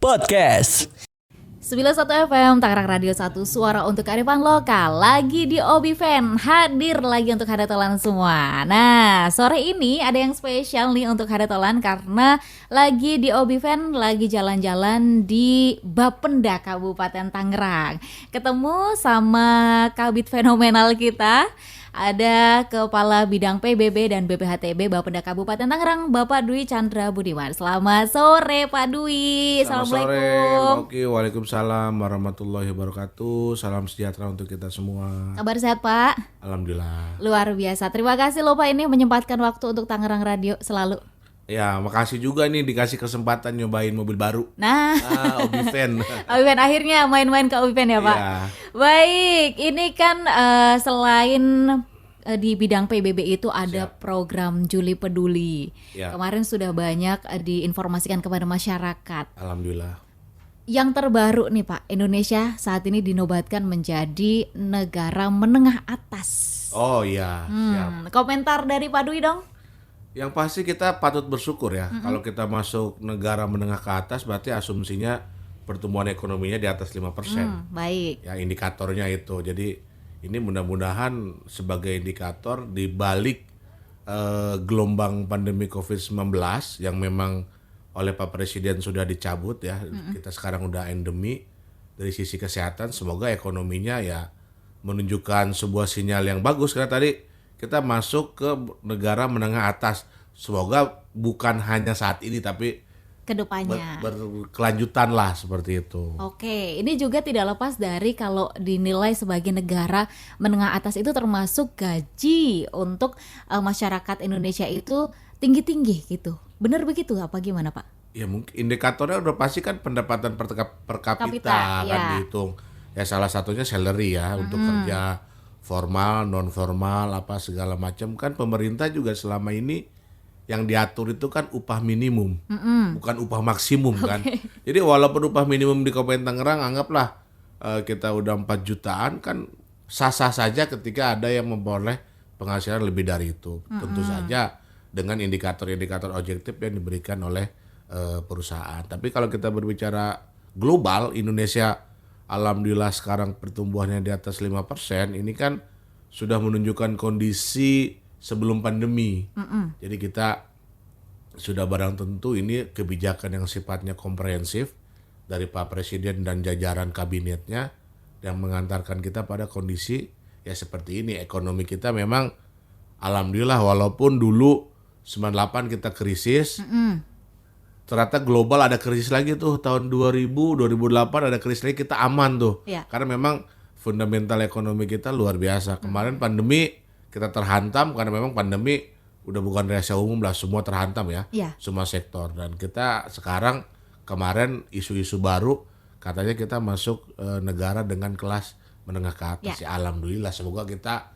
Podcast. 91 FM Tangerang Radio 1 Suara untuk Kearifan Lokal. Lagi di Obi Fan, hadir lagi untuk hadatolan semua. Nah, sore ini ada yang spesial nih untuk hadatolan karena lagi di Obi Fan, lagi jalan-jalan di Bapenda Kabupaten Tangerang. Ketemu sama kabit fenomenal kita. Ada Kepala Bidang PBB dan BPHTB Bapenda Kabupaten Tangerang, Bapak Dwi Chandra Budiman. Selamat sore Pak Dwi. Selamat Assalamualaikum. sore, Waalaikumsalam warahmatullahi wabarakatuh. Salam sejahtera untuk kita semua. Kabar sehat Pak? Alhamdulillah. Luar biasa. Terima kasih loh Pak ini menyempatkan waktu untuk Tangerang Radio selalu. Ya, makasih juga nih dikasih kesempatan nyobain mobil baru. Nah, Obi Fan. Obifen akhirnya main-main ke Obifen ya Pak. Ya. Baik, ini kan selain di bidang PBB itu ada program Juli Peduli. Ya. Kemarin sudah banyak diinformasikan kepada masyarakat. Alhamdulillah. Yang terbaru nih Pak, Indonesia saat ini dinobatkan menjadi negara menengah atas. Oh iya, siap. Komentar dari Pak Dwi dong? Yang pasti kita patut bersyukur ya. Kalau kita masuk negara menengah ke atas berarti asumsinya pertumbuhan ekonominya di atas 5%. Baik. Ya, indikatornya itu. Jadi ini mudah-mudahan sebagai indikator di balik gelombang pandemi COVID-19 yang memang oleh Pak Presiden sudah dicabut ya. Kita sekarang udah endemi dari sisi kesehatan. Semoga ekonominya ya menunjukkan sebuah sinyal yang bagus. Karena tadi kita masuk ke negara menengah atas. Semoga bukan hanya saat ini tapi Kedepannya. berkelanjutan lah seperti itu. Oke, ini juga tidak lepas dari kalau dinilai sebagai negara menengah atas itu termasuk gaji untuk masyarakat Indonesia itu tinggi-tinggi gitu. Benar begitu apa gimana Pak? Ya mungkin indikatornya udah pasti kan pendapatan per kapita Kapita, kan ya. dihitung. Ya salah satunya salary ya untuk kerja formal, non formal apa segala macam kan pemerintah juga selama ini yang diatur itu kan upah minimum, bukan upah maksimum kan. Jadi walaupun upah minimum di Kabupaten Tangerang anggaplah kita udah 4 jutaan kan sah-sah saja ketika ada yang memperoleh penghasilan lebih dari itu. Tentu saja dengan indikator-indikator objektif yang diberikan oleh perusahaan. Tapi kalau kita berbicara global, Indonesia alhamdulillah sekarang pertumbuhannya di atas 5%, ini kan sudah menunjukkan kondisi sebelum pandemi. Jadi kita sudah barang tentu ini kebijakan yang sifatnya komprehensif dari Pak Presiden dan jajaran kabinetnya yang mengantarkan kita pada kondisi ya seperti ini. Ekonomi kita memang alhamdulillah walaupun dulu 98 kita krisis, ternyata global ada krisis lagi tuh tahun 2000, 2008 ada krisis lagi, kita aman tuh. Ya. Karena memang fundamental ekonomi kita luar biasa. Kemarin pandemi kita terhantam karena memang pandemi udah bukan rahasia umum lah, semua terhantam ya. Iya. Semua sektor. Dan kita sekarang kemarin isu-isu baru katanya kita masuk negara dengan kelas menengah ke atas. Ya alhamdulillah, semoga kita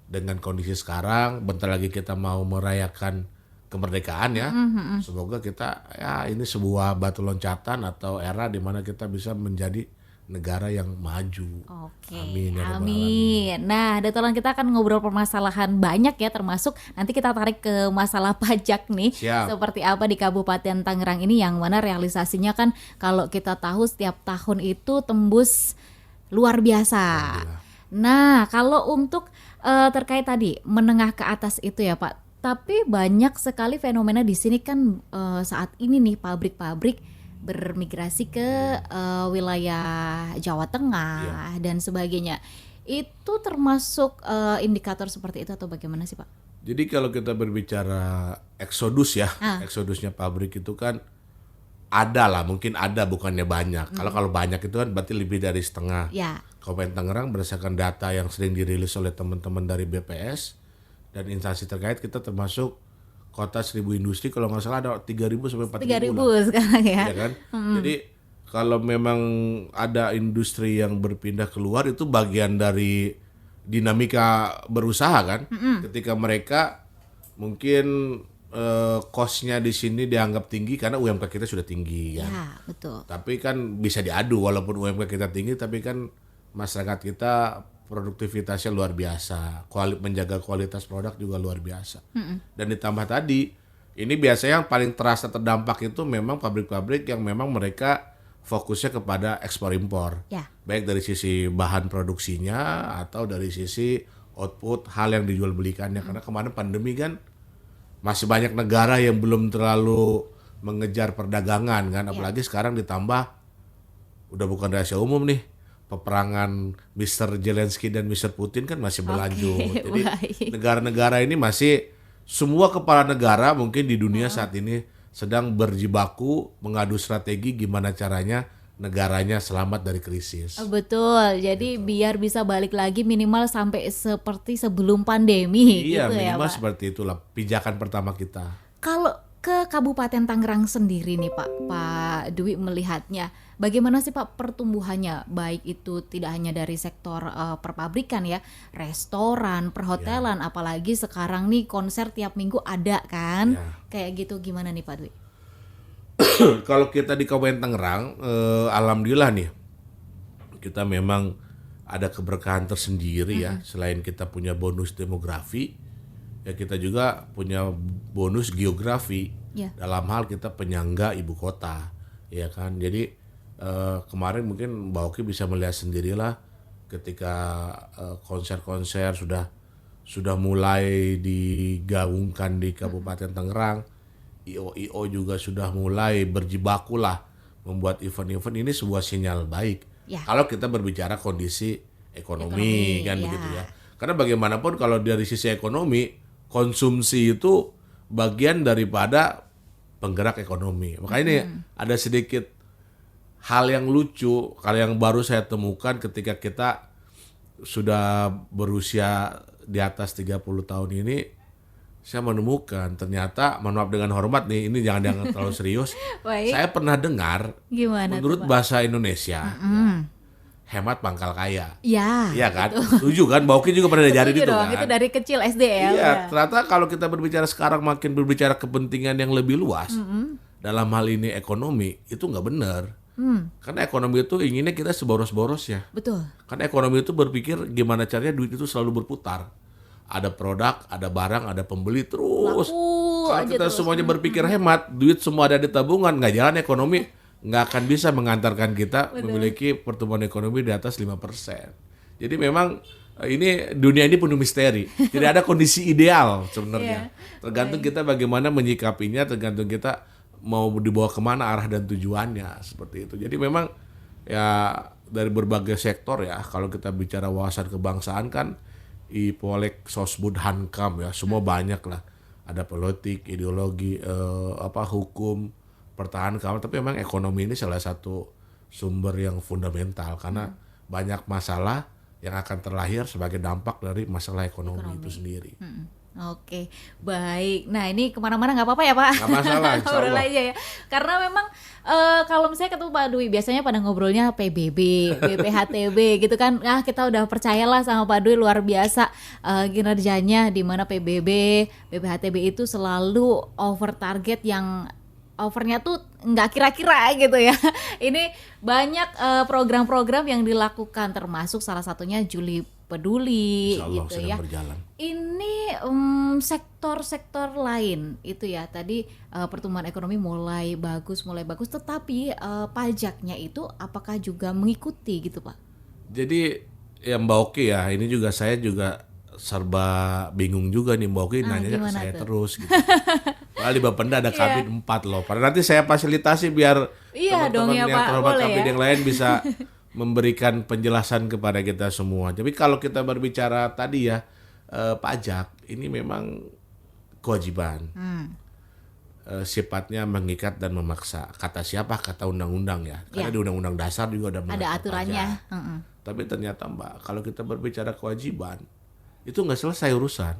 dengan kondisi sekarang bentar lagi kita mau merayakan kemerdekaan ya. Semoga kita ya ini sebuah batu loncatan atau era di mana kita bisa menjadi negara yang maju. Oke, Amin, ya Rabbal amin. Nah, datolan kita akan ngobrol permasalahan banyak ya, termasuk nanti kita tarik ke masalah pajak nih. Siap. Seperti apa di Kabupaten Tangerang ini yang mana realisasinya kan kalau kita tahu setiap tahun itu tembus luar biasa. Nah, kalau untuk terkait tadi menengah ke atas itu ya Pak, tapi banyak sekali fenomena di sini kan saat ini nih pabrik-pabrik bermigrasi ke wilayah Jawa Tengah dan sebagainya. Itu termasuk indikator seperti itu atau bagaimana sih Pak? Jadi kalau kita berbicara eksodus ya, eksodusnya pabrik itu kan ada lah, mungkin ada bukannya banyak. Kalau banyak itu kan berarti lebih dari setengah. Ya. Kabupaten Tangerang berdasarkan data yang sering dirilis oleh teman-teman dari BPS dan instansi terkait, kita termasuk kota 1000 industri, kalau nggak salah ada 3.000 sampai 4.000 lah. 3.000 sekarang ya. Ya kan? Jadi kalau memang ada industri yang berpindah keluar itu bagian dari dinamika berusaha kan. Ketika mereka mungkin cost-nya di sini dianggap tinggi karena UMK kita sudah tinggi kan. Ya, betul. Tapi kan bisa diadu walaupun UMK kita tinggi, tapi kan masyarakat kita produktivitasnya luar biasa, menjaga kualitas produk juga luar biasa. Dan ditambah tadi Ini biasanya yang paling terasa terdampak itu memang pabrik-pabrik yang memang mereka fokusnya kepada ekspor impor. Ya. Baik dari sisi bahan produksinya atau dari sisi output hal yang dijual belikannya. Karena kemarin pandemi kan masih banyak negara yang belum terlalu mengejar perdagangan kan. Apalagi sekarang ditambah udah bukan rahasia umum nih. Peperangan Mr. Zelensky dan Mr. Putin kan masih berlanjut. Jadi baik. negara-negara ini masih semua kepala negara mungkin di dunia saat ini sedang berjibaku mengadu strategi gimana caranya negaranya selamat dari krisis. Betul, jadi biar bisa balik lagi minimal sampai seperti sebelum pandemi Iya, gitu ya minimal Pak. seperti itulah pijakan pertama kita. Kalau ke Kabupaten Tangerang sendiri nih Pak Dwi melihatnya, bagaimana sih Pak pertumbuhannya? Baik itu tidak hanya dari sektor perpabrikan ya, restoran, perhotelan, apalagi sekarang nih konser tiap minggu ada kan? Ya. Kayak gitu gimana nih Pak Dwi? Kalau kita di Kabupaten Tangerang, alhamdulillah nih kita memang ada keberkahan tersendiri ya. Selain kita punya bonus demografi, ya kita juga punya bonus geografi. Ya. Dalam hal kita penyangga ibu kota, ya kan. Jadi kemarin mungkin Mbak Oki bisa melihat sendirilah ketika konser-konser sudah mulai digaungkan di Kabupaten Tangerang. IO juga sudah mulai berjibaku lah membuat event-event. Ini sebuah sinyal baik. Ya. Kalau kita berbicara kondisi ekonomi kan ya. begitu ya. Karena bagaimanapun kalau dari sisi ekonomi, konsumsi itu bagian daripada penggerak ekonomi. Makanya ini ada sedikit hal yang lucu, hal yang baru saya temukan ketika kita sudah berusia di atas 30 tahun ini. Saya menemukan ternyata, mohon maaf dengan hormat nih, ini jangan terlalu serius. Baik. Saya pernah dengar Gimana menurut tuh Pak? bahasa Indonesia, hemat pangkal kaya. Ya. Iya kan? Setuju kan? Mbak Oki juga pernah diajarin Setuju itu dong, kan? itu dari kecil SD ya. Iya, udah. ternyata kalau kita berbicara sekarang makin berbicara kepentingan yang lebih luas, dalam hal ini ekonomi, itu nggak benar. Karena ekonomi itu inginnya kita seboros-boros ya. Betul. Karena ekonomi itu berpikir gimana caranya duit itu selalu berputar. Ada produk, ada barang, ada pembeli terus. Laku Kalau aja kita terus. semuanya berpikir hemat, duit semua ada di tabungan, nggak jalan ekonomi, nggak akan bisa mengantarkan kita memiliki pertumbuhan ekonomi di atas 5%. Jadi memang ini dunia ini penuh misteri. Tidak ada kondisi ideal sebenarnya. Tergantung kita bagaimana menyikapinya, tergantung kita mau dibawa kemana arah dan tujuannya seperti itu. Jadi memang ya dari berbagai sektor ya, kalau kita bicara wawasan kebangsaan kan Polek, Sosbud, Hankam ya, semua banyak lah. Ada politik, ideologi, hukum, pertahanan keamanan. Tapi memang ekonomi ini salah satu sumber yang fundamental karena banyak masalah yang akan terlahir sebagai dampak dari masalah ekonomi. Itu sendiri. Oke, baik. Nah ini kemana-mana nggak apa-apa ya Pak? Nggak masalah, insya Allah. Ngobrol aja ya. Karena memang kalau misalnya ketemu Pak Dwi, biasanya pada ngobrolnya PBB, BPHTB gitu kan. Nah kita udah percayalah sama Pak Dwi luar biasa kinerjanya, di mana PBB, BPHTB itu selalu over target yang overnya tuh nggak kira-kira gitu ya. Ini banyak program-program yang dilakukan, termasuk salah satunya Juli Peduli Insya Allah gitu sedang ya. berjalan. Ini sektor-sektor lain itu ya, tadi pertumbuhan ekonomi mulai bagus, tetapi pajaknya itu apakah juga mengikuti gitu Pak? Jadi ya Mbak Oki ya, ini juga saya juga serba bingung juga nih Mbak Oki nanya ke gimana saya tuh? terus gitu. Padahal di Bapenda ada kabin 4 loh. Padahal nanti saya fasilitasi biar Iya dong teman-teman ya, yang Pak. terhormat Boleh kabin ya. yang lain bisa memberikan penjelasan kepada kita semua. Jadi kalau kita berbicara tadi ya pajak ini memang kewajiban. Sifatnya mengikat dan memaksa. Kata siapa? Kata undang-undang ya. Karena di undang-undang dasar juga ada Ada mengatur aturannya. pajak. Tapi ternyata Mbak, kalau kita berbicara kewajiban, itu nggak selesai urusan.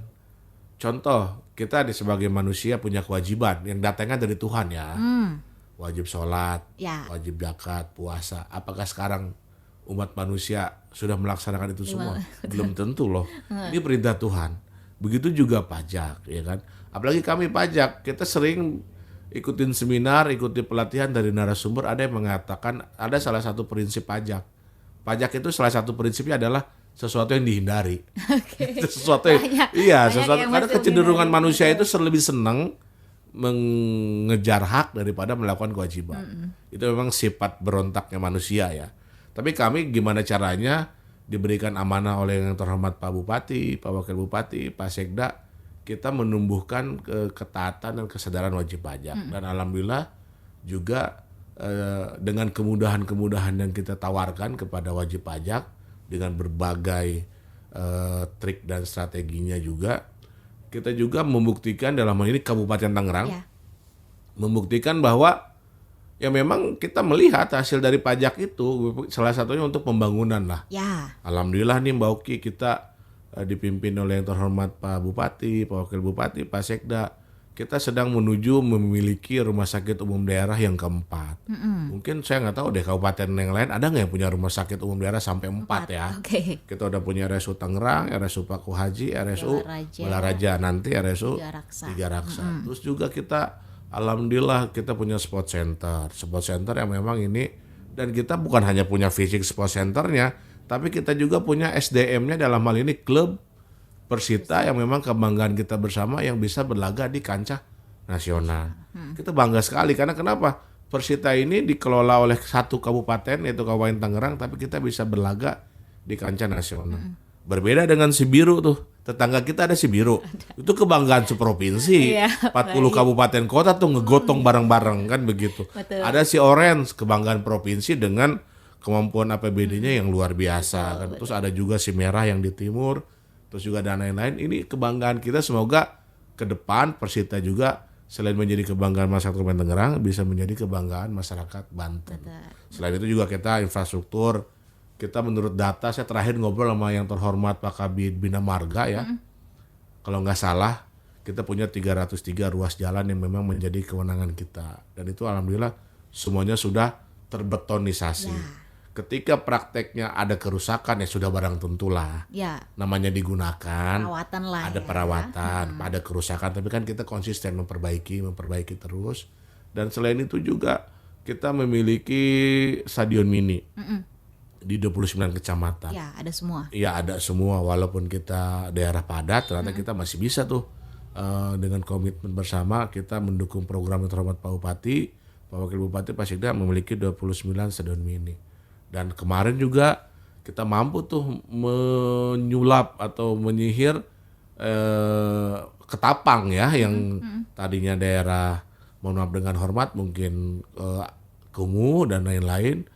Contoh, kita sebagai manusia punya kewajiban yang datangnya dari Tuhan ya. Wajib sholat, Ya. wajib zakat, puasa. Apakah sekarang umat manusia sudah melaksanakan itu semua? Belum tentu loh. Ini perintah Tuhan. Begitu juga pajak, ya kan? Apalagi kami pajak, kita sering ikutin seminar, ikuti pelatihan dari narasumber. Ada yang mengatakan ada salah satu prinsip pajak. Pajak itu salah satu prinsipnya adalah sesuatu yang dihindari. Oke. Sesuatu yang Banyak sesuatu yang karena masih kecenderungan menghindari. manusia itu lebih senang mengejar hak daripada melakukan kewajiban. Itu memang sifat berontaknya manusia ya. Tapi kami gimana caranya diberikan amanah oleh yang terhormat Pak Bupati, Pak Wakil Bupati, Pak Sekda, kita menumbuhkan ketaatan dan kesadaran wajib pajak. Dan alhamdulillah juga dengan kemudahan-kemudahan yang kita tawarkan kepada wajib pajak dengan berbagai trik dan strateginya juga, kita juga membuktikan dalam hal ini Kabupaten Tangerang membuktikan bahwa ya memang kita melihat hasil dari pajak itu salah satunya untuk pembangunan lah. Ya. Alhamdulillah nih Mbak Oki, kita dipimpin oleh yang terhormat Pak Bupati, Pak Wakil Bupati, Pak Sekda. Kita sedang menuju memiliki rumah sakit umum daerah yang keempat. Mungkin saya nggak tahu deh kabupaten yang lain ada nggak yang punya rumah sakit umum daerah sampai 4 ya. Kita udah punya RSU Tangerang, RSU Paku Haji, RSU Balaraja, nanti RSU Tiga Raksa. Terus juga kita alhamdulillah kita punya sport center yang memang ini, dan kita bukan hanya punya fisik sport centernya, tapi kita juga punya SDM-nya dalam hal ini klub Persita yang memang kebanggaan kita bersama yang bisa berlaga di kancah nasional. Kita bangga sekali karena kenapa? Persita ini dikelola oleh satu kabupaten yaitu Kabupaten Tangerang, tapi kita bisa berlaga di kancah nasional. Berbeda dengan Sibiru tuh, tetangga kita ada Sibiru. Itu kebanggaan seprovinsi. 40 kabupaten kota tuh ngegotong bareng-bareng kan begitu. Betul. Ada si Orange, kebanggaan provinsi dengan kemampuan APBD-nya yang luar biasa kan. Terus ada juga si Merah yang di timur. Terus juga dan lain-lain. Ini kebanggaan kita, semoga ke depan Persita juga selain menjadi kebanggaan masyarakat Kabupaten Tangerang bisa menjadi kebanggaan masyarakat Banten. Selain itu juga kita infrastruktur, kita menurut data, saya terakhir ngobrol sama yang terhormat Pak Kabid Bina Marga ya. Kalau nggak salah kita punya 303 ruas jalan yang memang menjadi kewenangan kita. Dan itu alhamdulillah semuanya sudah terbetonisasi. Ketika prakteknya ada kerusakan ya sudah barang tentulah. Namanya digunakan, Perawatan lah ada perawatan, ada kerusakan, tapi kan kita konsisten memperbaiki terus. Dan selain itu juga kita memiliki stadion mini di 29 kecamatan. Ya, ada semua. Iya, ada semua, walaupun kita daerah padat, ternyata kita masih bisa tuh dengan komitmen bersama kita mendukung program yang terhormat Pak Bupati, Pak Wakil Bupati, Pak Sekda memiliki 29 stadion mini. Dan kemarin juga kita mampu tuh menyulap atau menyihir Ketapang ya, yang tadinya daerah, mohon maaf dengan hormat mungkin kumuh dan lain-lain,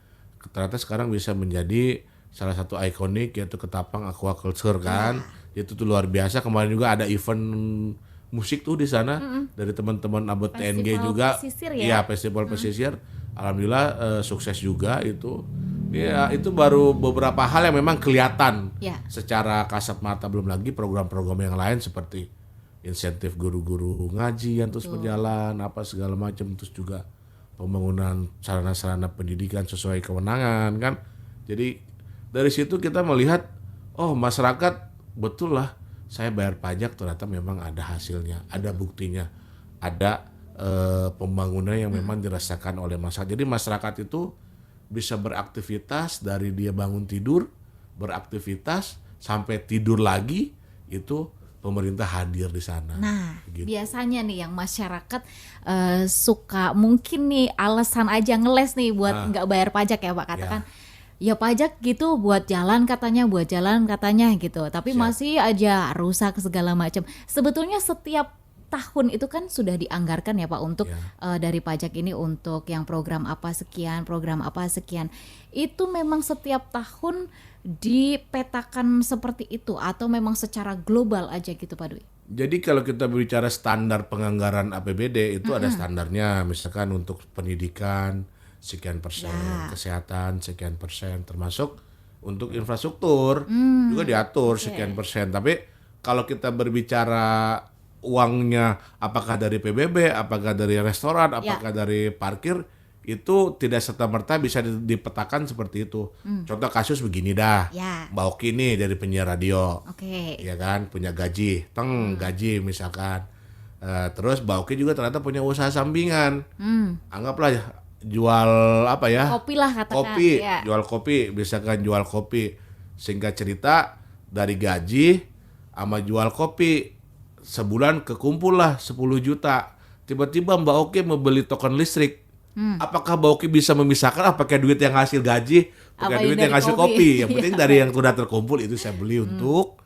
ternyata sekarang bisa menjadi salah satu ikonik yaitu Ketapang Aquaculture kan. Itu tuh luar biasa. Kemarin juga ada event musik tuh di sana dari teman-teman Abot TNG juga. Pesisir Iya, festival pesisir. Alhamdulillah sukses juga itu. Ya, itu baru beberapa hal yang memang kelihatan secara kasat mata, belum lagi program-program yang lain seperti insentif guru-guru ngaji yang terus berjalan, apa segala macam, terus juga pembangunan sarana-sarana pendidikan sesuai kewenangan kan. Jadi dari situ kita melihat, oh masyarakat betul lah, saya bayar pajak ternyata memang ada hasilnya, ada buktinya, ada pembangunan yang memang dirasakan oleh masyarakat. Jadi masyarakat itu bisa beraktivitas dari dia bangun tidur, beraktivitas sampai tidur lagi, itu pemerintah hadir di sana. Nah, gitu. Biasanya nih yang masyarakat suka mungkin nih alasan aja ngeles nih buat nggak bayar pajak ya Pak, katakan ya pajak gitu buat jalan katanya gitu, tapi masih aja rusak segala macam. Sebetulnya setiap tahun itu kan sudah dianggarkan ya Pak untuk dari pajak ini untuk yang program apa sekian. Itu memang setiap tahun dipetakan seperti itu atau memang secara global aja gitu Pak Dwi? Jadi kalau kita berbicara standar penganggaran APBD itu ada standarnya, misalkan untuk pendidikan sekian persen, kesehatan sekian persen, termasuk untuk infrastruktur juga diatur sekian persen. Tapi kalau kita berbicara uangnya apakah dari PBB, apakah dari restoran, apakah dari parkir, itu tidak serta-merta bisa dipetakan seperti itu. Contoh kasus begini dah, Mbak Oki nih dari penyiar radio, ya kan, punya gaji, gaji misalkan. Terus Mbak Oki juga ternyata punya usaha sampingan, anggaplah jual apa ya? Kopi lah katakan. Kopi, jual kopi, misalkan jual kopi. Singkat cerita dari gaji sama jual kopi, sebulan kekumpul lah 10 juta. tiba-tiba Mbak Oki mau beli token listrik. Apakah Mbak Oki bisa memisahkan apakah duit yang hasil gaji, pakai Apa duit dari yang hasil kopi? kopi? Yang penting dari yang sudah terkumpul itu saya beli untuk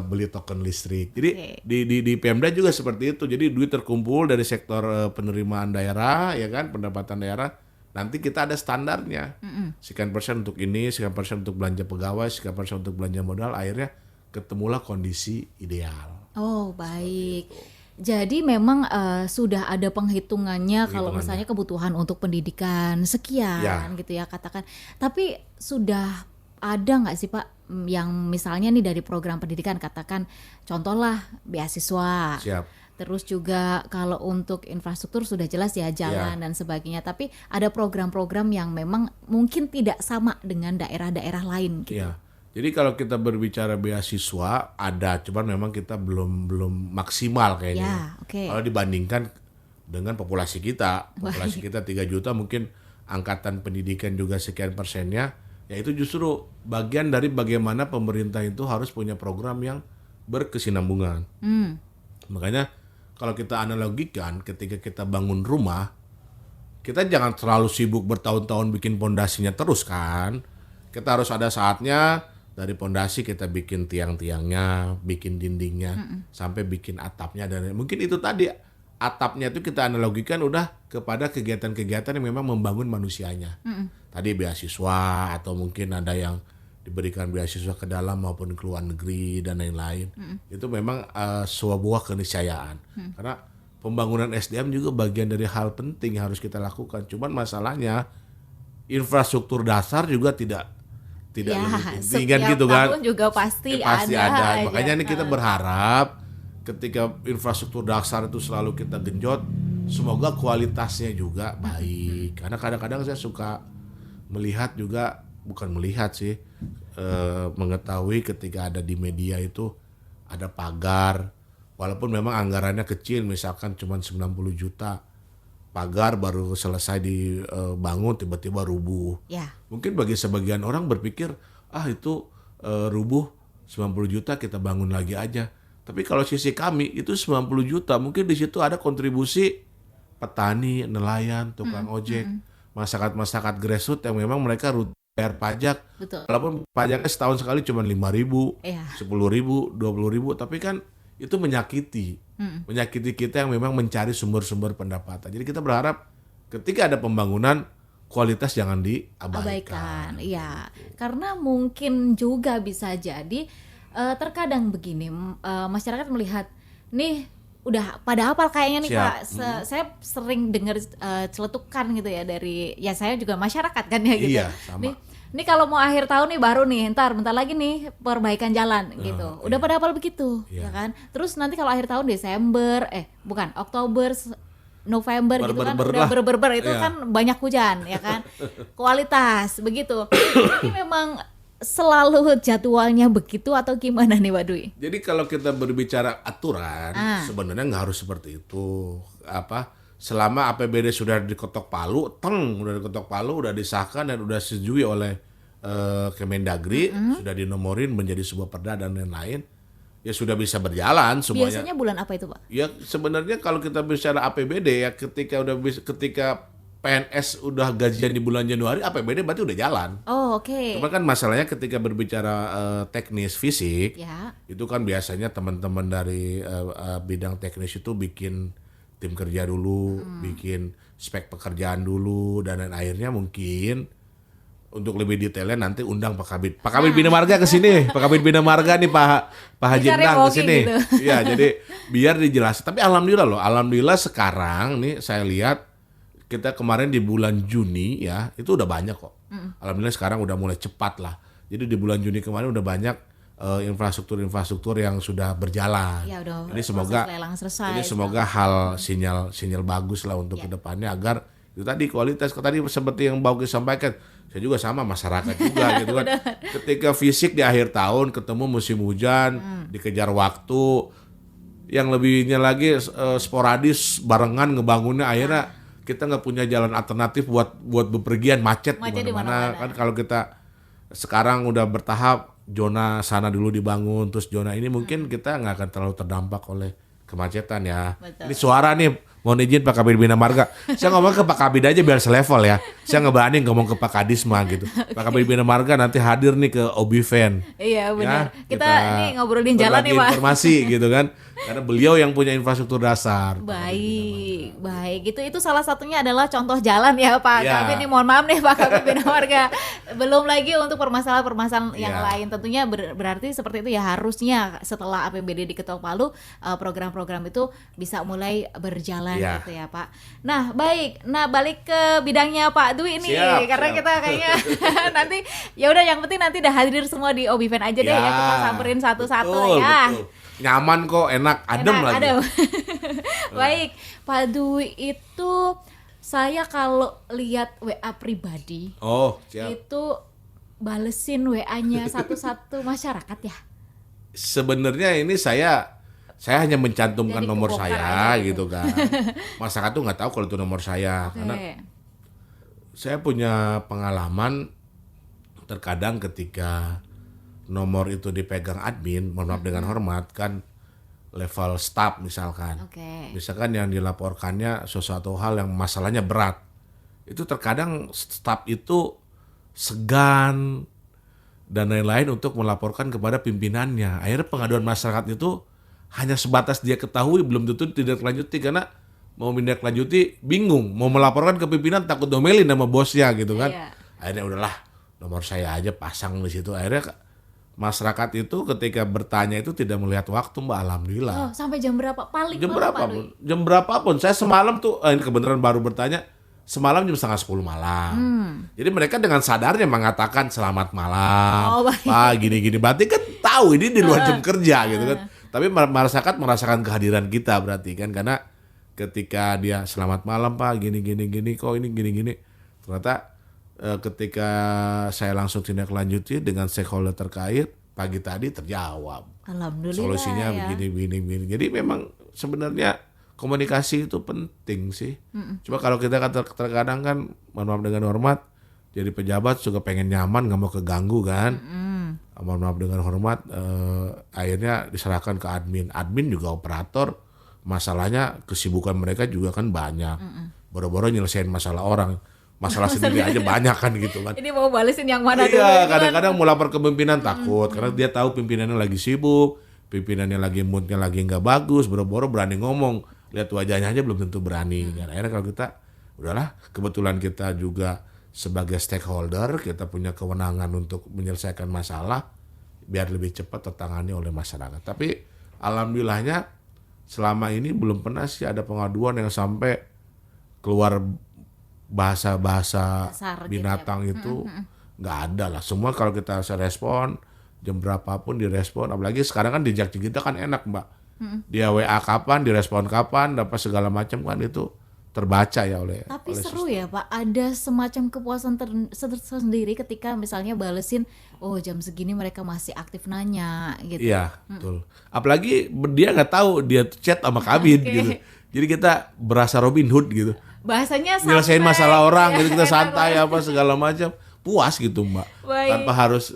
beli token listrik. Jadi di Pemda juga seperti itu. Jadi duit terkumpul dari sektor penerimaan daerah, ya kan, pendapatan daerah. Nanti kita ada standarnya. Sekian persen untuk ini, sekian persen untuk belanja pegawai, sekian persen untuk belanja modal. Akhirnya ketemulah kondisi ideal. Oh, baik. Jadi memang sudah ada penghitungannya kalau misalnya kebutuhan untuk pendidikan sekian Ya. gitu ya katakan. Tapi sudah ada nggak sih Pak yang misalnya nih dari program pendidikan katakan contohlah beasiswa. Siap. Terus juga kalau untuk infrastruktur sudah jelas ya jalan dan sebagainya. Tapi ada program-program yang memang mungkin tidak sama dengan daerah-daerah lain gitu. Iya. Jadi kalau kita berbicara beasiswa ada, cuman memang kita belum maksimal kayaknya. Ya, oke. Kalau dibandingkan dengan populasi kita 3 juta, mungkin angkatan pendidikan juga sekian persennya, ya itu justru bagian dari bagaimana pemerintah itu harus punya program yang berkesinambungan. Makanya kalau kita analogikan ketika kita bangun rumah, kita jangan terlalu sibuk bertahun-tahun bikin pondasinya terus kan. Kita harus ada saatnya dari pondasi kita bikin tiang-tiangnya, bikin dindingnya, sampai bikin atapnya. Dan mungkin itu tadi atapnya itu kita analogikan udah kepada kegiatan-kegiatan yang memang membangun manusianya. Tadi beasiswa atau mungkin ada yang diberikan beasiswa ke dalam maupun ke luar negeri dan lain-lain. Itu memang sebuah keniscayaan. Karena pembangunan SDM juga bagian dari hal penting yang harus kita lakukan. Cuman masalahnya infrastruktur dasar juga tidak Ya, tinggal gitu kan. tahun juga pasti Pasti ada aja. Makanya ini kita berharap ketika infrastruktur dasar itu selalu kita genjot, semoga kualitasnya juga baik. Karena kadang-kadang saya suka melihat juga, bukan melihat sih, mengetahui ketika ada di media itu ada pagar, walaupun memang anggarannya kecil, misalkan cuma 90 juta, pagar baru selesai dibangun tiba-tiba rubuh. Ya. Mungkin bagi sebagian orang berpikir, itu rubuh 90 juta kita bangun lagi aja. Tapi kalau sisi kami itu 90 juta, mungkin di situ ada kontribusi petani, nelayan, tukang ojek, masyarakat-masyarakat grassroots yang memang mereka rutin bayar pajak. Betul. Walaupun pajaknya setahun sekali cuma 5.000, Iya. 10.000, 20.000, tapi kan itu menyakiti kita yang memang mencari sumber-sumber pendapatan. Jadi kita berharap ketika ada pembangunan, kualitas jangan diabaikan. Iya, karena mungkin juga bisa jadi terkadang begini, masyarakat melihat nih udah pada hafal kayaknya nih Siap. Kak. Saya sering dengar celetukan gitu ya dari ya saya juga masyarakat kan ya gitu. Iya, sama. Nih kalau mau akhir tahun nih baru nih, bentar lagi nih perbaikan jalan gitu. Udah pada hafal begitu, ya kan? Terus nanti kalau akhir tahun Desember, Oktober, November gitu kan udah berber itu kan banyak hujan ya kan. Kualitas begitu. Ini memang selalu jadwalnya begitu atau gimana nih Pak Dwi? Jadi kalau kita berbicara aturan, sebenarnya nggak harus seperti itu. Selama APBD sudah diketok palu, udah disahkan dan udah disetujui oleh Kemendagri, sudah dinomorin menjadi sebuah perda dan lain-lain, ya sudah bisa berjalan semuanya. Biasanya bulan apa itu Pak? Ya sebenarnya kalau kita bicara APBD ya ketika PNS udah gajian di bulan Januari, APBD berarti udah jalan. Oh, oke. Cuma kan masalahnya ketika berbicara teknis fisik, Ya. itu kan biasanya teman-teman dari bidang teknis itu bikin tim kerja dulu, bikin spek pekerjaan dulu, dan akhirnya mungkin untuk lebih detailnya nanti undang Pak Kabid Bina Marga ke sini. Pak Kabid Bina Marga nih Pak Haji Dicari Endang ke Oki sini. gitu. Iya, jadi biar dijelasin. Tapi alhamdulillah sekarang nih saya lihat kita kemarin di bulan Juni ya, itu udah banyak kok. Alhamdulillah sekarang udah mulai cepat lah. Jadi di bulan Juni kemarin udah banyak infrastruktur yang sudah berjalan. Ya udah. Ini semoga proses lelang selesai. ini semoga hal sinyal bagus lah untuk kedepannya agar itu tadi kualitas tadi seperti yang Mbak Uki sampaikan. Saya juga sama masyarakat juga gitu kan. Ketika fisik di akhir tahun ketemu musim hujan, dikejar waktu, yang lebihnya lagi sporadis barengan ngebangunnya akhirnya kita nggak punya jalan alternatif buat bepergian macet di mana-mana kan. Kalau kita sekarang udah bertahap zona sana dulu dibangun, terus zona ini mungkin kita nggak akan terlalu terdampak oleh kemacetan ya. Betul. Ini suara nih mohon izin Pak Kabid Bina Marga. Saya ngomong ke Pak Kabid aja biar selevel ya. Saya nggak berani ngomong ke Pak Kadisma gitu. Pak Kabid Bina Marga nanti hadir nih ke Obiven. Iya benar. Ya, kita nih ngobrolin jalan nih Pak. Informasi gitu kan. Karena beliau yang punya infrastruktur dasar. Baik. Itu salah satunya adalah contoh jalan ya Pak Ya. Kabid nih, mohon maaf nih Pak Kabid Bina Marga. Belum lagi untuk permasalahan-permasalahan yang Ya. lain. Tentunya berarti seperti itu ya, harusnya setelah APBD diketok palu program-program itu bisa mulai berjalan Ya. gitu ya Pak. Nah, baik. Nah, balik ke bidangnya Pak Dwi nih, karena kita kayaknya nanti ya udah, yang penting nanti udah hadir semua di Obiven aja deh ya, kita samperin satu-satu ya. Betul. Nyaman kok, enak, adem lagi. Baik, Pak Dwi itu saya kalau lihat WA pribadi Siap. itu balesin WA-nya satu-satu masyarakat ya. Sebenarnya ini saya hanya mencantumkan Jadi nomor kebongkar saya aja gitu kan. Masyarakat tuh nggak tahu kalau itu nomor saya. Oke. Karena saya punya pengalaman terkadang ketika nomor itu dipegang admin, mohon maaf dengan hormat, kan level staff misalkan. Oke. Misalkan yang dilaporkannya sesuatu hal yang masalahnya berat. Itu terkadang staff itu segan dan lain-lain untuk melaporkan kepada pimpinannya. Akhirnya pengaduan masyarakat itu hanya sebatas dia ketahui, belum tentu tidak lanjuti, karena mau menindaklanjuti bingung, mau melaporkan ke pimpinan takut domelin sama bosnya gitu kan. Iya. Akhirnya udahlah, nomor saya aja pasang di situ. Akhirnya masyarakat itu ketika bertanya itu tidak melihat waktu, Mbak, alhamdulillah. Oh, sampai jam berapa? Paling Jam malam, Pak Dwi? jam berapapun. Saya semalam tuh, ini kebenaran baru bertanya, semalam jam 9:30 malam. Jadi mereka dengan sadarnya mengatakan selamat malam, Oh, baik. Pak, gini-gini. Berarti kan tahu ini di luar jam kerja gitu kan. Tapi masyarakat merasakan kehadiran kita berarti kan, karena ketika dia selamat malam Pak, gini-gini kok ini gini-gini. Ternyata ketika saya langsung tindak lanjuti dengan stakeholder terkait, pagi tadi terjawab. Alhamdulillah. Solusinya ya. begini. Jadi memang sebenarnya komunikasi itu penting sih. Cuma kalau kita terkadang kan, mohon maaf dengan hormat, jadi pejabat juga pengen nyaman, nggak mau keganggu kan. Mohon maaf dengan hormat, akhirnya diserahkan ke admin. Admin juga operator, masalahnya kesibukan mereka juga kan banyak. Boro-boro nyelesain masalah orang, masalah sendiri aja banyak kan gitu kan. Ini mau balesin yang mana dulu? Iya, ini kan? kadang-kadang mau lapor ke pimpinan takut karena dia tahu pimpinannya lagi sibuk, pimpinannya lagi moodnya lagi nggak bagus, boro-boro berani ngomong, lihat wajahnya aja belum tentu berani. Kan akhirnya kalau kita udahlah, kebetulan kita juga sebagai stakeholder, kita punya kewenangan untuk menyelesaikan masalah biar lebih cepat tertangani oleh masyarakat. Tapi alhamdulillahnya selama ini belum pernah sih ada pengaduan yang sampai keluar bahasa-bahasa Kasar gitu binatang itu nggak ada lah. Semua kalau kita respon jam berapapun direspon. Apalagi sekarang kan jejak kita kan enak, Mbak. Dia WA kapan, direspon kapan, dapat segala macam kan itu terbaca ya oleh. Tapi oleh seru ya Pak, ada semacam kepuasan tersendiri ketika misalnya balesin, oh jam segini mereka masih aktif nanya gitu. Iya, betul. Apalagi dia nggak tahu dia chat sama Kabid Oke. gitu. Jadi kita berasa Robin Hood gitu. Bahasanya Nyelesain santai, masalah orang ya, gitu, kita enak santai banget. apa segala macam. Puas gitu, Mbak. Baik. Tanpa harus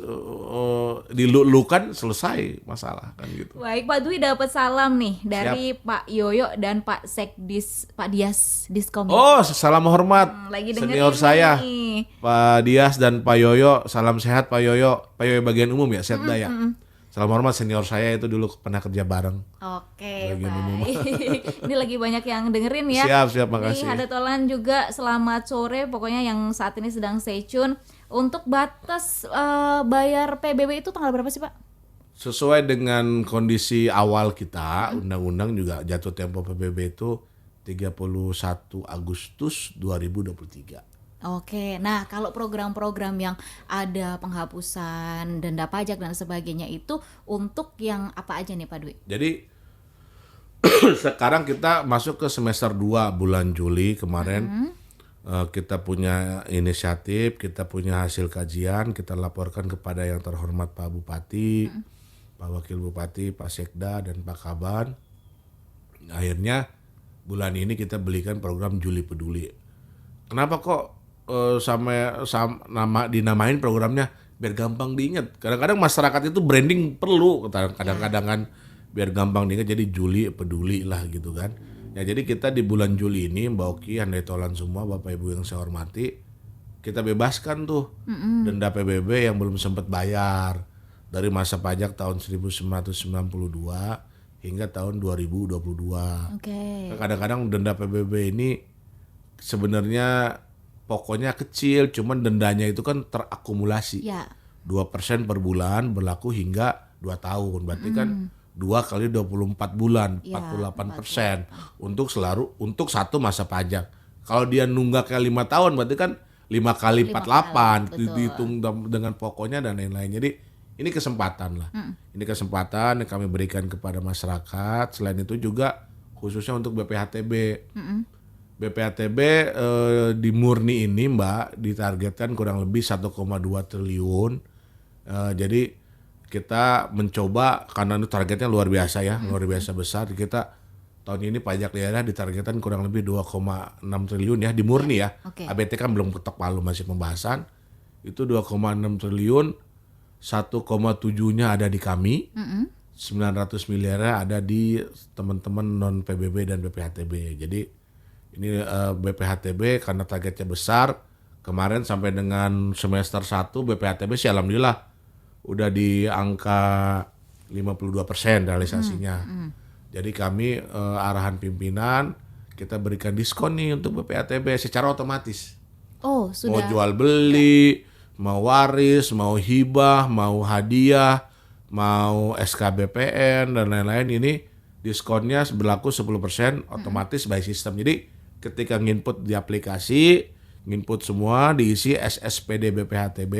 dilulukan, selesai masalah kan gitu. Baik, Pak Dwi dapat salam nih dari Pak Yoyo dan Pak Sekdis, Pak Dias Diskom. Oh, salam hormat. Lagi dengerin Senior saya. nih. Pak Dias dan Pak Yoyo, salam sehat Pak Yoyo. Pak Yoyo bagian umum ya, Setda ya. Salam hormat, senior saya itu dulu pernah kerja bareng. Oke, Bagian umum. baik. Ini lagi banyak yang dengerin ya. Siap, makasih. Nih, ada Tolan juga, selamat sore. Pokoknya yang saat ini sedang stay tune. Untuk batas bayar PBB itu tanggal berapa sih Pak? Sesuai dengan kondisi awal kita, undang-undang juga jatuh tempo PBB itu 31 Agustus 2023. Oke, nah kalau program-program yang ada penghapusan denda pajak dan sebagainya itu untuk yang apa aja nih Pak Dwi? Jadi sekarang kita masuk ke semester 2 bulan Juli kemarin. Kita punya inisiatif, kita punya hasil kajian, kita laporkan kepada yang terhormat Pak Bupati, Pak Wakil Bupati, Pak Sekda, dan Pak Kaban. Akhirnya bulan ini kita belikan program Juli Peduli. Kenapa kok dinamain programnya biar gampang diingat? Kadang-kadang masyarakat itu branding perlu, kadang-kadang kan biar gampang diingat, jadi Juli Peduli lah gitu kan. Ya jadi kita di bulan Juli ini Mbak Oki, handai tolan semua Bapak Ibu yang saya hormati, kita bebaskan tuh denda PBB yang belum sempat bayar dari masa pajak tahun 1992 hingga tahun 2022. Oke. Kadang-kadang denda PBB ini sebenarnya pokoknya kecil, cuman dendanya itu kan terakumulasi. Ya. 2% per bulan berlaku hingga 2 tahun. Berarti kan 2 kali 24 bulan, Ya, 48% untuk satu masa pajak. Kalau dia nunggak kayak 5 tahun berarti kan 5 kali 48 kali, betul. dihitung dengan pokoknya dan lain-lain. Jadi ini kesempatan lah. Ini kesempatan yang kami berikan kepada masyarakat. Selain itu juga khususnya untuk BPHTB. BPHTB di murni ini Mbak ditargetkan kurang lebih 1,2 triliun. Jadi kita mencoba karena itu targetnya luar biasa ya, luar biasa besar. Kita tahun ini pajak daerah ditargetkan kurang lebih 2,6 triliun ya di murni ya. Oke. ABT kan belum ketok palu, masih pembahasan. Itu 2,6 triliun, 1,7-nya ada di kami. 900 miliarnya ada di teman-teman non PBB dan BPHTB. Jadi ini BPHTB karena targetnya besar, kemarin sampai dengan semester 1 BPHTB sih alhamdulillah udah di angka 52% realisasinya. Jadi kami arahan pimpinan kita berikan diskon nih untuk BPHTB secara otomatis. Oh, Mau sudah. jual beli, mau waris, mau hibah, mau hadiah, mau SKBPN dan lain-lain, ini diskonnya berlaku 10% otomatis by system. Jadi ketika nginput di aplikasi, nginput semua, diisi SSPD BPHTB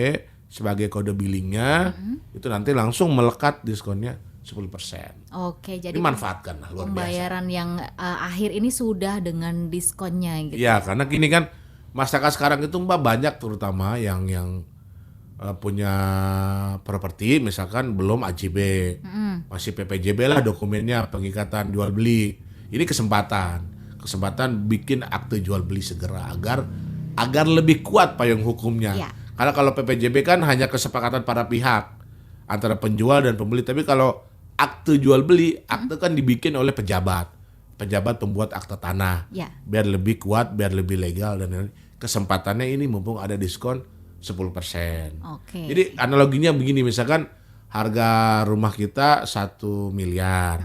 sebagai kode billingnya, itu nanti langsung melekat diskonnya 10%. Oke, jadi Ini manfaatkan lah, luar biasa. pembayaran yang akhir ini sudah dengan diskonnya gitu. Iya, karena gini kan masyarakat sekarang itu Mbak banyak terutama yang punya properti misalkan belum AJB, masih PPJB lah dokumennya, pengikatan jual beli. Ini kesempatan bikin akte jual beli segera agar lebih kuat payung hukumnya. Ya. Karena kalau PPJB kan hanya kesepakatan para pihak antara penjual dan pembeli, tapi kalau akte jual beli, akte kan dibikin oleh pejabat pembuat akte tanah. Ya. Biar lebih kuat, biar lebih legal dan lain-lain. Kesempatannya ini mumpung ada diskon 10%. Oke. Jadi analoginya begini, misalkan harga rumah kita 1 miliar.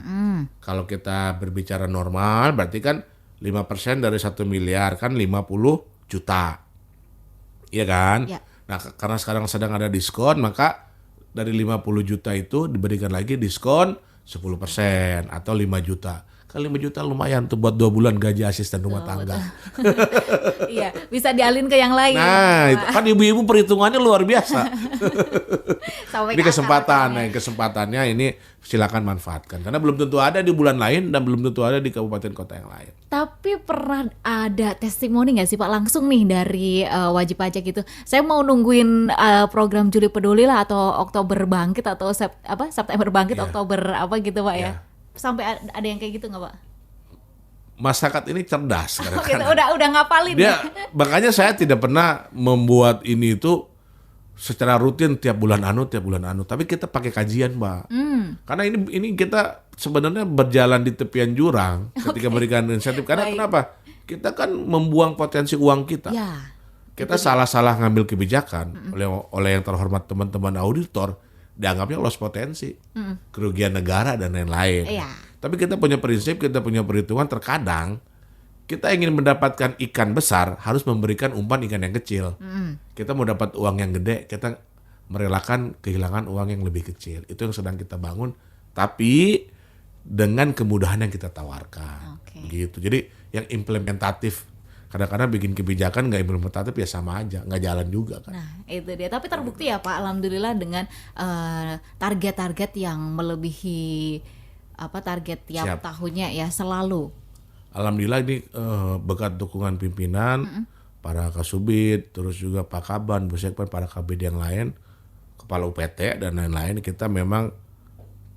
Kalau kita berbicara normal berarti kan 5% dari 1 miliar kan 50 juta. Iya kan? Ya. Nah, karena sekarang sedang ada diskon, maka dari 50 juta itu diberikan lagi diskon 10% atau 5 juta. Kan 5 juta lumayan tuh buat 2 bulan gaji asisten rumah tangga. Iya, bisa dialin ke yang lain. Nah, itu kan ibu-ibu perhitungannya luar biasa. Sampai Ini ke kesempatan, akar-akarnya. kesempatannya ini silakan manfaatkan. Karena belum tentu ada di bulan lain dan belum tentu ada di kabupaten kota yang lain. Tapi pernah ada testimoni nggak sih Pak langsung nih dari wajib pajak itu? Saya mau nungguin program Juli Peduli lah atau Oktober Bangkit atau September Bangkit, Iya. Oktober apa gitu Pak ya? Iya. Sampai ada yang kayak gitu nggak Pak? Masyarakat ini cerdas Oh, gitu. kadang-kadang. Udah ngapalin ya? Makanya saya tidak pernah membuat ini itu secara rutin tiap bulan anu, tapi kita pakai kajian, Mbak. Karena ini kita sebenarnya berjalan di tepian jurang ketika berikan insentif. Karena Baik. kenapa? Kita kan membuang potensi uang kita. Ya. Kita salah-salah ngambil kebijakan oleh yang terhormat teman-teman auditor, dianggapnya loss potensi, kerugian negara dan lain-lain. Iya. Tapi kita punya prinsip, kita punya perhitungan, terkadang kita ingin mendapatkan ikan besar harus memberikan umpan ikan yang kecil. Kita mau dapat uang yang gede, kita merelakan kehilangan uang yang lebih kecil. Itu yang sedang kita bangun, tapi dengan kemudahan yang kita tawarkan. Oke. Begitu. Jadi yang implementatif, kadang-kadang bikin kebijakan nggak implementatif ya sama aja, nggak jalan juga kan. Nah, itu dia. Tapi terbukti ya Pak, alhamdulillah dengan target-target yang melebihi target tiap Siap. tahunnya ya selalu. Alhamdulillah ini berkat dukungan pimpinan, para Kasubit, terus juga Pak Kaban, Bu Sekpan, para kabid yang lain, Kepala UPT dan lain-lain, kita memang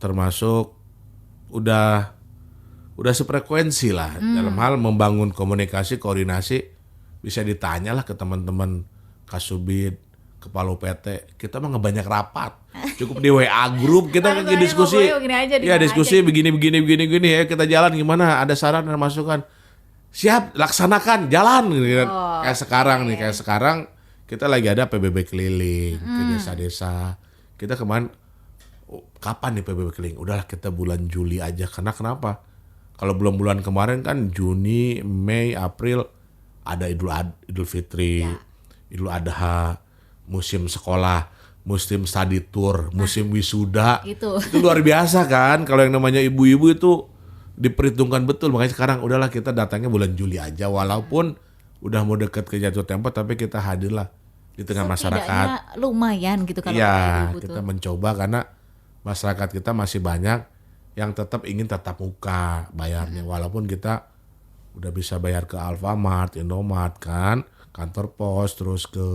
termasuk udah sefrekuensi lah dalam hal membangun komunikasi, koordinasi. Bisa ditanya lah ke teman-teman Kasubit, Kepala UPT, kita mah ngebanyak rapat. Cukup di WA grup kita Langsung lagi aja diskusi. ngobrolnya begini aja, di Ya mana diskusi aja. begini ya kita jalan gimana? Ada saran dan masukan. Siap, laksanakan, jalan gitu kan. Kayak sekarang kita lagi ada PBB keliling ke desa-desa. Kita kemarin kapan nih PBB keliling? Udahlah kita bulan Juli aja. Karena kenapa? Kalau bulan-bulan kemarin kan Juni, Mei, April ada Idul Fitri, Idul Adha, musim sekolah, musim study tour, musim wisuda. Itu. Itu luar biasa kan. Kalau yang namanya ibu-ibu itu diperhitungkan betul. Makanya sekarang udahlah kita datangnya bulan Juli aja. Walaupun udah mau deket ke jatuh tempo, tapi kita hadirlah di tengah masyarakat. Setidaknya lumayan gitu kalau Iya, kata ibu kita tuh. mencoba karena masyarakat kita masih banyak yang tetap ingin tatap muka bayarnya. Walaupun kita udah bisa bayar ke Alfamart, Indomart kan, kantor pos, terus ke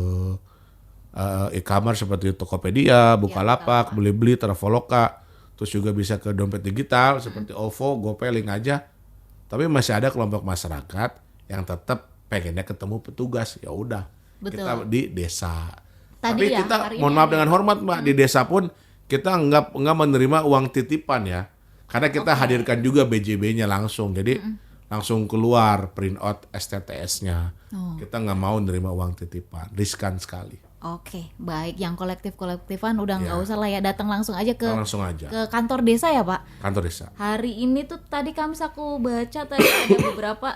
e-commerce seperti Tokopedia, Bukalapak, Blibli, Traveloka, terus juga bisa ke dompet digital seperti OVO, GoPay, Link aja. Tapi masih ada kelompok masyarakat yang tetap pengennya ketemu petugas. Ya udah, Betul. kita di desa. Tadi Tapi ya, kita hari mohon ini maaf ada. dengan hormat Mbak, di desa pun kita nggak menerima uang titipan ya. Karena kita hadirkan juga BJB-nya langsung. Jadi langsung keluar print out STTS-nya. Kita nggak mau nerima uang titipan, riskan sekali. Oke, baik. Yang kolektif-kolektifan udah nggak Ya. usah lah ya, datang langsung aja ke Langsung aja ke kantor desa ya Pak. kantor desa. Hari ini tuh tadi aku baca tadi ada beberapa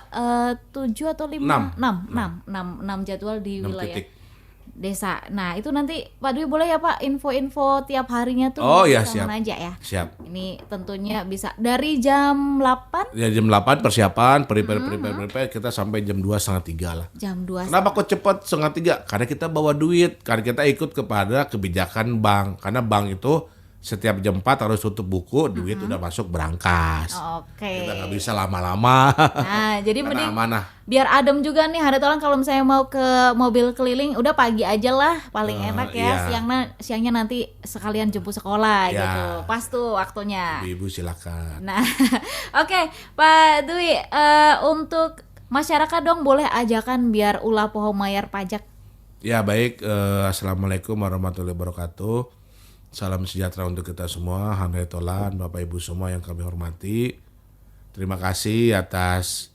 7 atau 5 6 jadwal di 6 wilayah titik. desa. Nah, itu nanti Pak Dwi boleh ya Pak info-info tiap harinya tuh Oh, ya, bisa siap. mana aja ya. Siap. Ini tentunya bisa dari jam 8 Ya jam 8 persiapan, prepare kita sampai jam 2:30 lah. jam 2. Kenapa kok cepat 2:30? Karena kita bawa duit, karena kita ikut kepada kebijakan bank. Karena bank itu setiap jam 4 harus tutup buku, duit udah masuk berangkas. Oke. Kita nggak bisa lama-lama. Nah, jadi Karena mending amanah. biar adem juga nih Hadatolan kalau misalnya mau ke mobil keliling udah pagi aja lah paling enak ya. iya. Siangnya nanti sekalian jemput sekolah Iya. gitu. Pas tuh waktunya. Ibu silakan. Nah, oke Pak Dwi, untuk masyarakat dong boleh ajakan biar ulah poho mayar pajak. Ya baik, Assalamualaikum warahmatullahi wabarakatuh. Salam sejahtera untuk kita semua, Handetolan, Bapak Ibu semua yang kami hormati. Terima kasih atas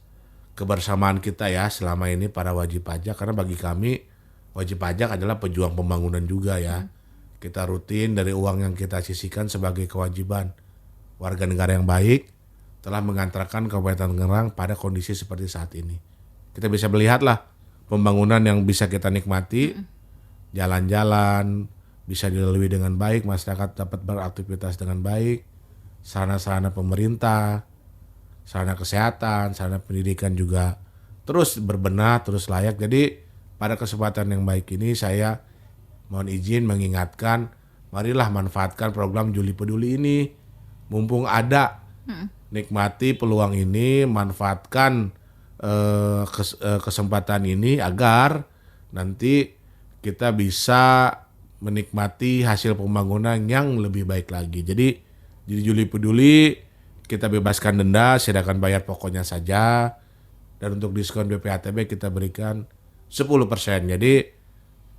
kebersamaan kita ya selama ini para wajib pajak. Karena bagi kami wajib pajak adalah pejuang pembangunan juga ya. Kita rutin dari uang yang kita sisihkan sebagai kewajiban warga negara yang baik telah mengantarkan Kabupaten Tangerang pada kondisi seperti saat ini. Kita bisa melihatlah pembangunan yang bisa kita nikmati, jalan-jalan bisa dilalui dengan baik, masyarakat dapat beraktivitas dengan baik, sarana-sarana pemerintah, sarana kesehatan, sarana pendidikan juga terus berbenah, terus layak. Jadi pada kesempatan yang baik ini saya mohon izin mengingatkan, marilah manfaatkan program Juli Peduli ini, mumpung ada, nikmati peluang ini, manfaatkan kesempatan ini agar nanti kita bisa menikmati hasil pembangunan yang lebih baik lagi. Jadi di Juli Peduli kita bebaskan denda, silakan bayar pokoknya saja. Dan untuk diskon BPHTB kita berikan 10%. Jadi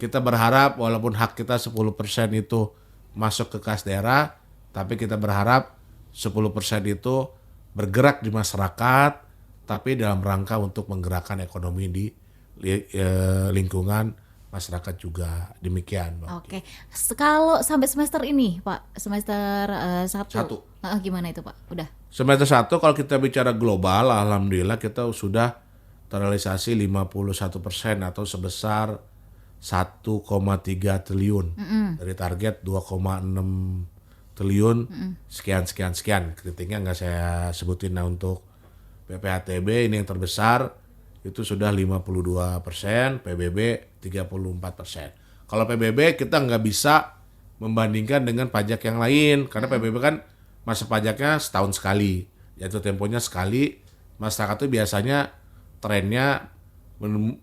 kita berharap walaupun hak kita 10% itu masuk ke kas daerah, tapi kita berharap 10% itu bergerak di masyarakat, tapi dalam rangka untuk menggerakkan ekonomi di lingkungan masyarakat juga. Demikian, Mbak. Oke. Kalau sampai semester ini, Pak, semester 1. Satu. Gimana itu, Pak? Udah. Semester 1 kalau kita bicara global, alhamdulillah kita sudah terrealisasi 51% atau sebesar 1,3 triliun dari target 2,6 triliun sekian. Kritiknya nggak saya sebutin. Nah untuk PPHTB ini yang terbesar itu sudah 52%, PBB 34%. Kalau PBB kita nggak bisa membandingkan dengan pajak yang lain karena PBB kan masa pajaknya setahun sekali, jatuh temponya sekali. Masyarakat itu biasanya trennya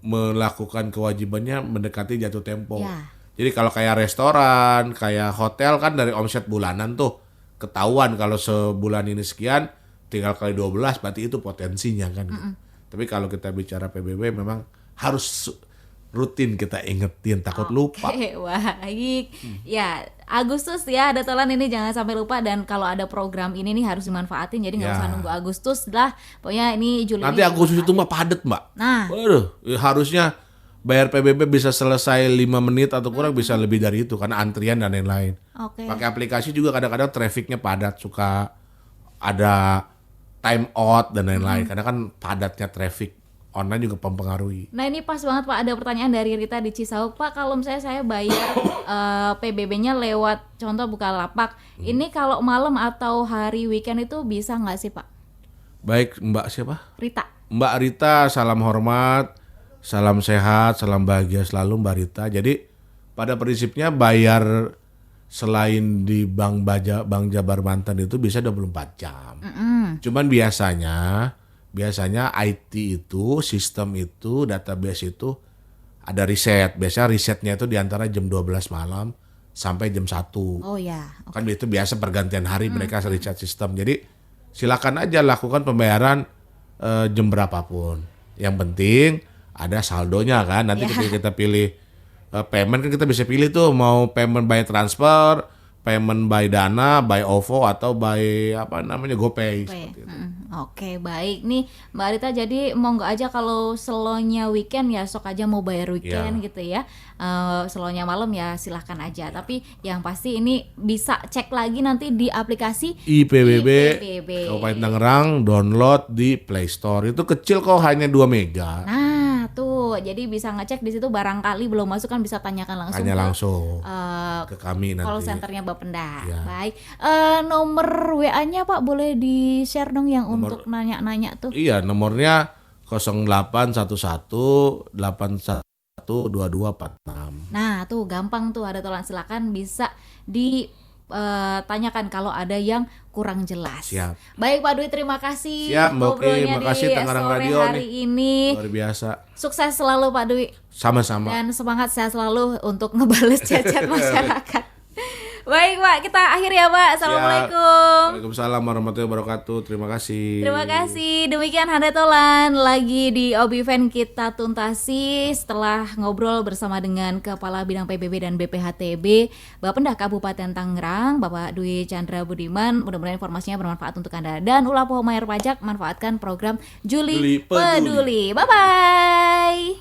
melakukan kewajibannya mendekati jatuh tempo. Ya. Jadi kalau kayak restoran, kayak hotel kan dari omset bulanan tuh ketahuan kalau sebulan ini sekian, tinggal kali 12 berarti itu potensinya kan. Gitu. Tapi kalau kita bicara PBB memang harus rutin kita ingetin, takut lupa. Oke, baik. Ya, Agustus ya, Hadatolan ini jangan sampai lupa, dan kalau ada program ini nih harus dimanfaatin, jadi nggak Ya. usah nunggu Agustus lah. Pokoknya ini Juli Nanti ini Agustus itu dimanfaatin. mah padet, Mbak. Nah, Waduh, harusnya bayar PBB bisa selesai 5 menit atau kurang bisa lebih dari itu karena antrian dan lain-lain. oke. Pakai aplikasi juga kadang-kadang trafficnya padat, suka ada time out dan lain-lain. Karena kan padatnya traffic online juga mempengaruhi. Nah, ini pas banget Pak, ada pertanyaan dari Rita di Cisauk. Pak, kalau misalnya saya bayar PBB-nya lewat contoh Bukalapak, ini kalau malam atau hari weekend itu bisa nggak sih Pak? Baik, Mbak siapa? Rita. Mbak Rita, salam hormat, salam sehat, salam bahagia selalu Mbak Rita. Jadi pada prinsipnya bayar selain di Bank Jabar Banten itu bisa 24 jam. Cuman biasanya IT itu, sistem itu, database itu ada riset. Biasanya risetnya itu di antara jam 12 malam sampai jam 1. Oh ya. Kan itu biasa pergantian hari mereka riset sistem. Jadi silakan aja lakukan pembayaran jam berapapun. Yang penting ada saldonya kan. Nanti ketika kita pilih payment kan kita bisa pilih tuh mau payment by transfer, payment by Dana, by OVO atau by GoPay. Seperti itu. Oke, baik nih Mbak Rita, jadi monggo aja kalau slow-nya weekend ya sok aja mau bayar weekend gitu ya. Slow-nya malam ya silahkan aja. Tapi yang pasti ini bisa cek lagi nanti di aplikasi IPBB IPBB. Kabupaten Tangerang, download di Play Store. Itu kecil kok, hanya 2 mega. Nah, tuh. Jadi bisa ngecek di situ, barangkali belum masuk kan bisa tanyakan langsung Hanya ke, langsung eh, ke kami nanti. call centernya Bapenda. Ya. Baik. Nomor WA-nya Pak boleh di-share dong yang untuk nanya-nanya tuh. Iya, nomornya 081181212246. Nah, tuh gampang tuh, ada tolong, silakan bisa ditanyakan kalau ada yang kurang jelas. Siap. Baik Pak Dwi, terima kasih Siap, Mbak Oki. ngobrolnya Makasih di Tangerang sore Radio hari ini. Luar biasa. Sukses selalu Pak Dwi, Sama-sama. dan semangat sehat selalu untuk ngebales chat-chat masyarakat. Baik Pak, kita akhiri ya Pak. Assalamualaikum. Waalaikumsalam warahmatullahi wabarakatuh. Terima kasih. Terima kasih. Demikian Hadatolan lagi di Obiven kita tuntasi setelah ngobrol bersama dengan Kepala Bidang PBB dan BPHTB Bapenda Kabupaten Tangerang, Bapak Dwi Chandra Budiman. Mudah-mudahan informasinya bermanfaat untuk Anda, dan ulah poho mayar pajak manfaatkan program Juli Juli Peduli. Peduli. Bye bye.